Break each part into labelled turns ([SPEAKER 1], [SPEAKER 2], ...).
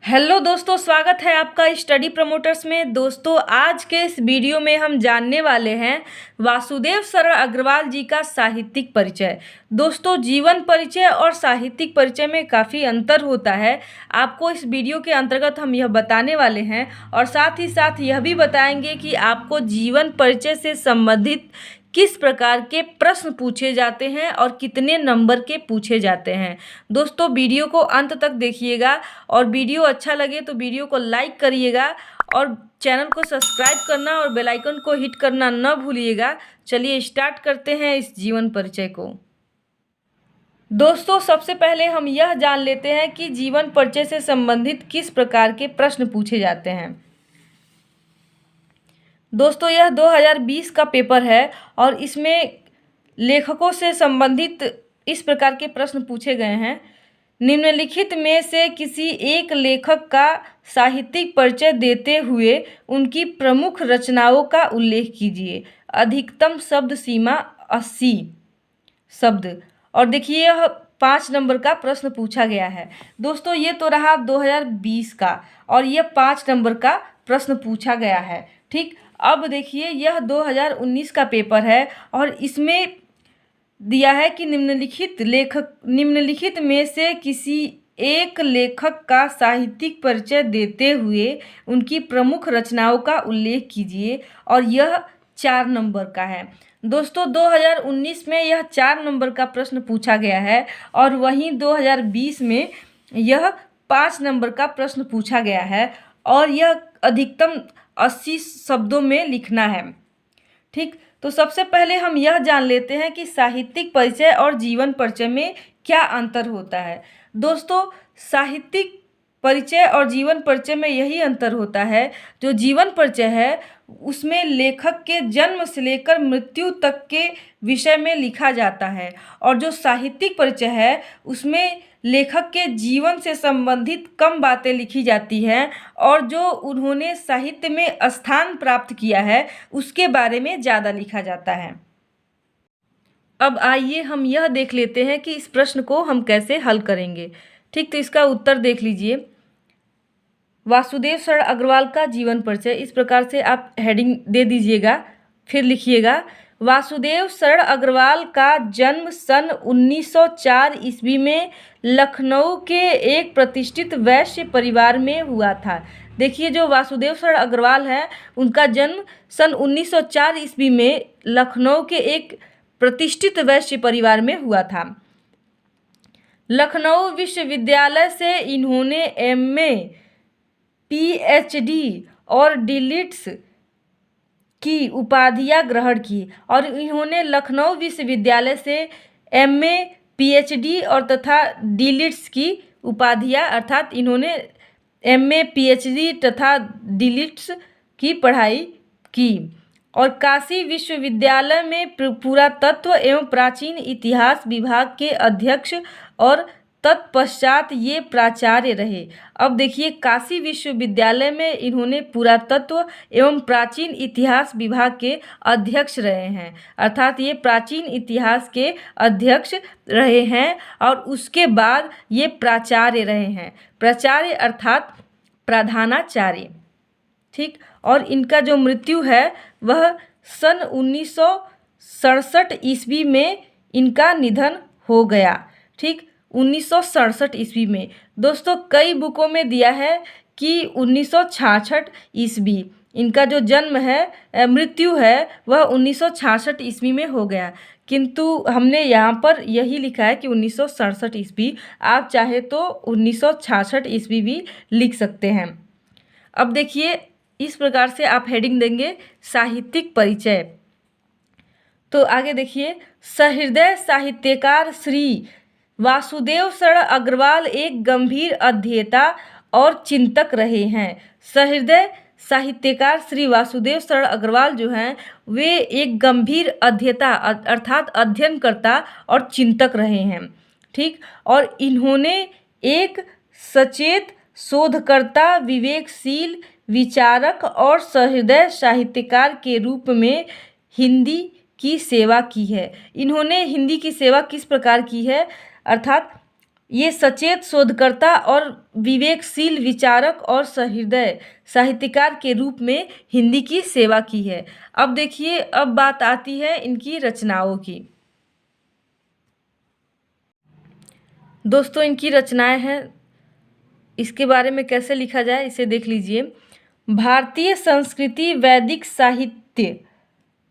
[SPEAKER 1] Hello दोस्तों, स्वागत है आपका स्टडी प्रमोटर्स में। दोस्तों, आज के इस वीडियो में हम जानने वाले हैं वासुदेव शरण अग्रवाल जी का साहित्यिक परिचय। दोस्तों, जीवन परिचय और साहित्यिक परिचय में काफ़ी अंतर होता है। आपको इस वीडियो के अंतर्गत हम यह बताने वाले हैं और साथ ही साथ यह भी बताएंगे कि आपको जीवन परिचय से संबंधित किस प्रकार के प्रश्न पूछे जाते हैं और कितने नंबर के पूछे जाते हैं। दोस्तों, वीडियो को अंत तक देखिएगा और वीडियो अच्छा लगे तो वीडियो को लाइक करिएगा और चैनल को सब्सक्राइब करना और बेल आइकन को हिट करना न भूलिएगा। चलिए स्टार्ट करते हैं इस जीवन परिचय को। दोस्तों, सबसे पहले हम यह जान लेते हैं कि जीवन परिचय से संबंधित किस प्रकार के प्रश्न पूछे जाते हैं। दोस्तों, यह 2020 का पेपर है और इसमें लेखकों से संबंधित इस प्रकार के प्रश्न पूछे गए हैं। निम्नलिखित में से किसी एक लेखक का साहित्यिक परिचय देते हुए उनकी प्रमुख रचनाओं का उल्लेख कीजिए। अधिकतम शब्द सीमा 80 शब्द। और देखिए, यह 5 नंबर का प्रश्न पूछा गया है। दोस्तों, ये तो रहा 2020 का और यह 5 नंबर का प्रश्न पूछा गया है। ठीक, अब देखिए, यह 2019 का पेपर है और इसमें दिया है कि निम्नलिखित में से किसी एक लेखक का साहित्यिक परिचय देते हुए उनकी प्रमुख रचनाओं का उल्लेख कीजिए और यह 4 नंबर का है। दोस्तों, 2019 में यह 4 नंबर का प्रश्न पूछा गया है और वहीं 2020 में यह 5 नंबर का प्रश्न पूछा गया है और यह अधिकतम 80 शब्दों में लिखना है। ठीक, तो सबसे पहले हम यह जान लेते हैं कि साहित्यिक परिचय और जीवन परिचय में क्या अंतर होता है। दोस्तों, साहित्यिक परिचय और जीवन परिचय में यही अंतर होता है। जो जीवन परिचय है उसमें लेखक के जन्म से लेकर मृत्यु तक के विषय में लिखा जाता है और जो साहित्यिक परिचय है उसमें लेखक के जीवन से संबंधित कम बातें लिखी जाती हैं और जो उन्होंने साहित्य में स्थान प्राप्त किया है उसके बारे में ज़्यादा लिखा जाता है। अब आइए हम यह देख लेते हैं कि इस प्रश्न को हम कैसे हल करेंगे। ठीक, तो इसका उत्तर देख लीजिए। वासुदेव शरण अग्रवाल का जीवन परिचय, इस प्रकार से आप हेडिंग दे दीजिएगा, फिर लिखिएगा वासुदेव शरण अग्रवाल का जन्म सन 1904 ईस्वी में लखनऊ के एक प्रतिष्ठित वैश्य परिवार में हुआ था। देखिए, जो वासुदेव शरण अग्रवाल है उनका जन्म सन 1904 ईस्वी में लखनऊ के एक प्रतिष्ठित वैश्य परिवार में हुआ था। लखनऊ विश्वविद्यालय से इन्होंने एमए, पीएचडी और डीलिट्स की उपाधियां ग्रहण की और इन्होंने लखनऊ विश्वविद्यालय से एमए, पीएचडी और तथा डीलिट्स की उपाधियां अर्थात इन्होंने एमए, पीएचडी तथा डीलिट्स की पढ़ाई की और काशी विश्वविद्यालय में पुरातत्व एवं प्राचीन इतिहास विभाग के अध्यक्ष और तत्पश्चात ये प्राचार्य रहे। अब देखिए, काशी विश्वविद्यालय में इन्होंने पुरातत्व एवं प्राचीन इतिहास विभाग के अध्यक्ष रहे हैं, अर्थात ये प्राचीन इतिहास के अध्यक्ष रहे हैं और उसके बाद ये प्राचार्य रहे हैं। प्राचार्य अर्थात प्रधानाचार्य। ठीक, और इनका जो मृत्यु है वह सन 1967 ईस्वी में इनका निधन हो गया। ठीक, 1967 ईस्वी में। दोस्तों, कई बुकों में दिया है कि 1966 ईस्वी इनका जो जन्म है, मृत्यु है, वह 1966 ईस्वी में हो गया, किंतु हमने यहाँ पर यही लिखा है कि 1967 ईस्वी। आप चाहे तो 1966 ईस्वी भी लिख सकते हैं। अब देखिए, इस प्रकार से आप हेडिंग देंगे साहित्यिक परिचय। तो आगे देखिए, सहृदय साहित्यकार श्री वासुदेव शरण अग्रवाल एक गंभीर अध्येता और चिंतक रहे हैं। सहृदय साहित्यकार श्री वासुदेव शरण अग्रवाल जो हैं वे एक गंभीर अध्येता अर्थात अध्ययनकर्ता और चिंतक रहे हैं। ठीक, और इन्होंने एक सचेत शोधकर्ता, विवेकशील विचारक और सहृदय साहित्यकार के रूप में हिंदी की सेवा की है। इन्होंने हिंदी की सेवा किस प्रकार की है, अर्थात ये सचेत शोधकर्ता और विवेकशील विचारक और सहृदय साहित्यकार के रूप में हिंदी की सेवा की है। अब देखिए, अब बात आती है इनकी रचनाओं की। दोस्तों, इनकी रचनाएं हैं, इसके बारे में कैसे लिखा जाए इसे देख लीजिए। भारतीय संस्कृति, वैदिक साहित्य,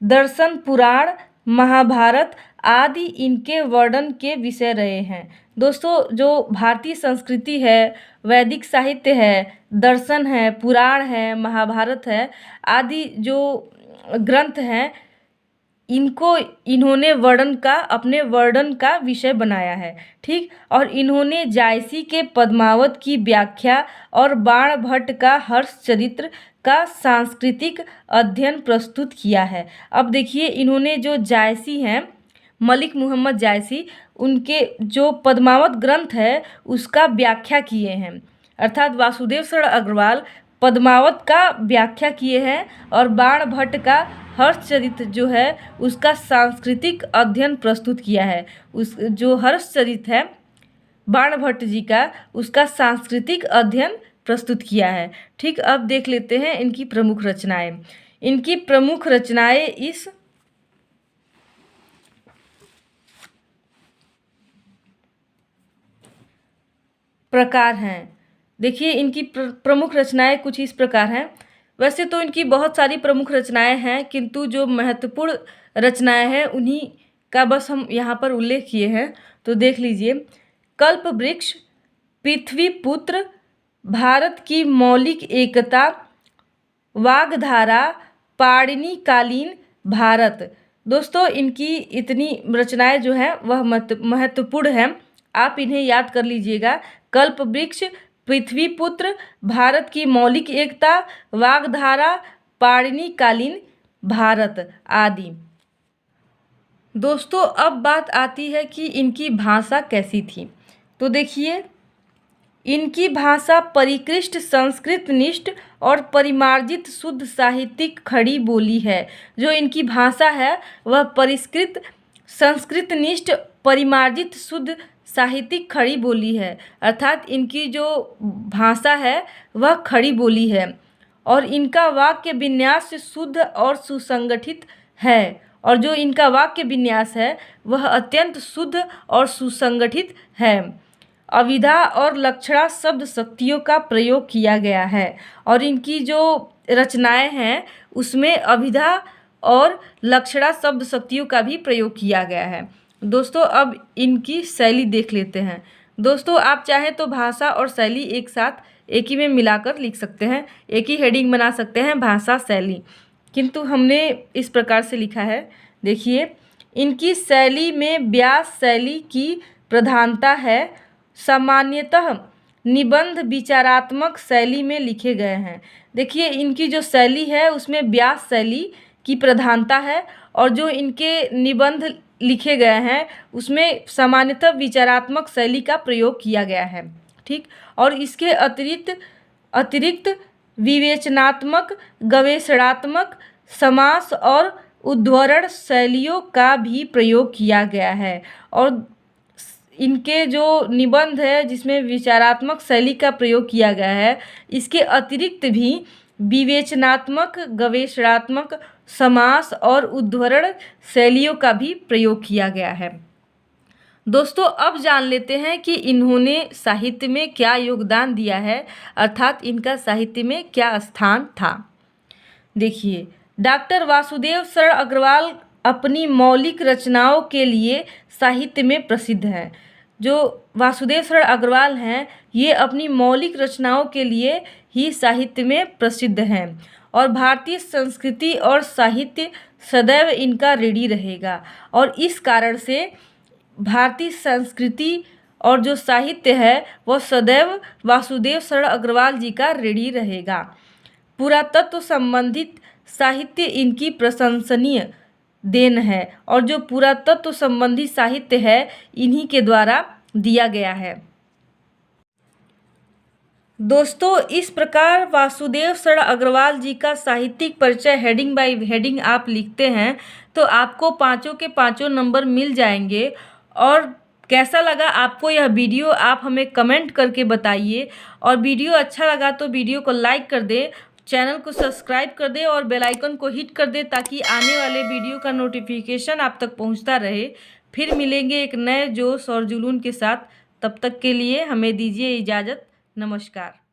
[SPEAKER 1] दर्शन, पुराण, महाभारत आदि इनके वर्णन के विषय रहे हैं। दोस्तों, जो भारतीय संस्कृति है, वैदिक साहित्य है, दर्शन है, पुराण है, महाभारत है आदि जो ग्रंथ हैं, इनको इन्होंने अपने वर्णन का विषय बनाया है। ठीक, और इन्होंने जायसी के पद्मावत की व्याख्या और बाण भट्ट का हर्षचरित्र का सांस्कृतिक अध्ययन प्रस्तुत किया है। अब देखिए, इन्होंने जो जायसी हैं, मलिक मोहम्मद जायसी, उनके जो पद्मावत ग्रंथ है उसका व्याख्या किए हैं। अर्थात वासुदेव शरण अग्रवाल पद्मावत का व्याख्या किए हैं और बाण भट्ट का हर्षचरित्र जो है उसका सांस्कृतिक अध्ययन प्रस्तुत किया है। उस जो हर्षचरित्र है बाण भट्ट जी का, उसका सांस्कृतिक अध्ययन प्रस्तुत किया है। ठीक, अब देख लेते हैं इनकी प्रमुख रचनाएं। इनकी प्रमुख रचनाएं इस प्रकार हैं। देखिए, इनकी प्रमुख रचनाएं कुछ इस प्रकार हैं। वैसे तो इनकी बहुत सारी प्रमुख रचनाएं हैं, किंतु जो महत्वपूर्ण रचनाएं हैं उन्हीं का बस हम यहाँ पर उल्लेख किए हैं। तो देख लीजिए, कल्प वृक्ष, पृथ्वी पुत्र, भारत की मौलिक एकता, वाग्धारा, पाणिनि कालीन भारत। दोस्तों, इनकी इतनी रचनाएं जो हैं वह महत्वपूर्ण हैं, आप इन्हें याद कर लीजिएगा। कल्प वृक्ष, पृथ्वी पुत्र, भारत की मौलिक एकता, वाग्धारा, पाणिनि कालीन भारत आदि। दोस्तों, अब बात आती है कि इनकी भाषा कैसी थी। तो देखिए, इनकी भाषा परिकृष्ट, संस्कृत निष्ठ और परिमार्जित शुद्ध साहित्यिक खड़ी बोली है। जो इनकी भाषा है वह परिष्कृत, संस्कृत निष्ठ, परिमार्जित शुद्ध साहित्यिक खड़ी बोली है। अर्थात इनकी जो भाषा है वह खड़ी बोली है और इनका वाक्य विन्यास शुद्ध और सुसंगठित है। और जो इनका वाक्य विन्यास है वह अत्यंत शुद्ध और सुसंगठित है। अविधा और लक्षणा शब्द शक्तियों का प्रयोग किया गया है और इनकी जो रचनाएं हैं उसमें अविधा और लक्षणा शब्द शक्तियों का भी प्रयोग किया गया है। दोस्तों, अब इनकी शैली देख लेते हैं। दोस्तों, आप चाहें तो भाषा और शैली एक साथ एक ही में मिलाकर लिख सकते हैं, एक ही हेडिंग बना सकते हैं, भाषा शैली, किंतु हमने इस प्रकार से लिखा है। देखिए, इनकी शैली में व्यास शैली की प्रधानता है। सामान्यतः निबंध विचारात्मक शैली में लिखे गए हैं। देखिए, इनकी जो शैली है उसमें व्यास शैली की प्रधानता है और जो इनके निबंध लिखे गए हैं उसमें सामान्यतः विचारात्मक शैली का प्रयोग किया गया है। ठीक, और इसके अतिरिक्त विवेचनात्मक, गवेषणात्मक, समास और उद्धरण शैलियों का भी प्रयोग किया गया है। और इनके जो निबंध है जिसमें विचारात्मक शैली का प्रयोग किया गया है, इसके अतिरिक्त भी विवेचनात्मक, गवेषणात्मक, समास और उद्धरण शैलियों का भी प्रयोग किया गया है। दोस्तों, अब जान लेते हैं कि इन्होंने साहित्य में क्या योगदान दिया है, अर्थात इनका साहित्य में क्या स्थान था। देखिए, डॉक्टर वासुदेव शरण अग्रवाल अपनी मौलिक रचनाओं के लिए साहित्य में प्रसिद्ध हैं। जो वासुदेव शरण अग्रवाल हैं ये अपनी मौलिक रचनाओं के लिए ही साहित्य में प्रसिद्ध हैं और भारतीय संस्कृति और साहित्य सदैव इनका ऋणी रहेगा। और इस कारण से भारतीय संस्कृति और जो साहित्य है वह सदैव वासुदेव शरण अग्रवाल जी का ऋणी रहेगा। पुरातत्व संबंधित साहित्य इनकी प्रशंसनीय देन है और जो पुरातत्व संबंधी साहित्य है इन्हीं के द्वारा दिया गया है। दोस्तों, इस प्रकार वासुदेव शरण अग्रवाल जी का साहित्यिक परिचय हेडिंग बाय हेडिंग आप लिखते हैं तो आपको पाँचों के पाँचों नंबर मिल जाएंगे। और कैसा लगा आपको यह वीडियो, आप हमें कमेंट करके बताइए। और वीडियो अच्छा लगा तो वीडियो को लाइक कर दें, चैनल को सब्सक्राइब कर दें और बेल आइकन को हिट कर दें ताकि आने वाले वीडियो का नोटिफिकेशन आप तक पहुंचता रहे। फिर मिलेंगे एक नए जोश और जुनून के साथ। तब तक के लिए हमें दीजिए इजाज़त। नमस्कार।